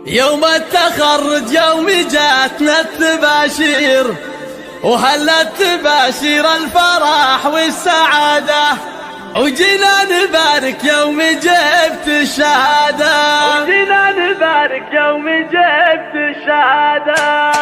يوم التخرج يوم جاتنا التباشير، وهلا التباشير الفرح والسعادة، وجينا نبارك يوم جبت الشهادة، وجينا نبارك يوم جبت الشهادة.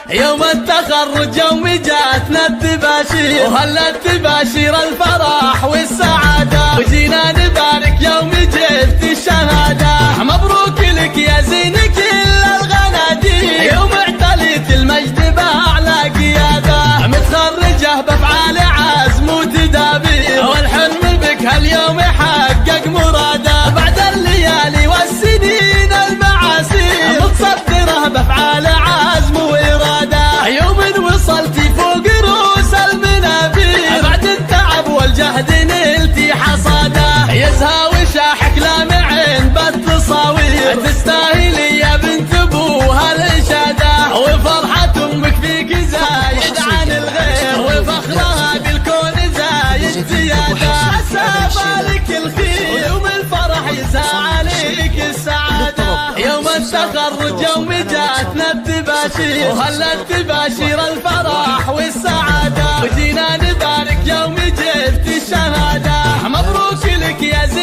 يوم التخرج يوم جاتنا التباشير، وهلا التباشير الفرح والسعادة، وجينا نبارك يوم جبت الشهادة. مبروك لك يا زين كل الغنادير، يوم اعتليت المجد بأعلى قيادة، متخرجة بأفعال عزم وتدابير، والحلم بك هاليوم يحقق مراده، بعد الليالي والسنين المعاسير، متصدرة بأفعال عزم وإرادة، يوم وصلتي فوق رؤوس المنابير، بعد التعب والجهد نلتي حصاده، يزهى وشاحك لامعين بالتصاوير، تستاهلي يا بنت ابوها الاشاده، وفرحة امك فيك زايد عن الغير، وفخرها بالكون زايد زياده، سابالك الخير يوم الفرح يسعى عليك السعاده. يوم التخرج يوم جاتنا التباشير، وهلا التباشير الفرح والسعاده، وجينا نبارك يوم جبت الشهاده. مبروك لك يا زين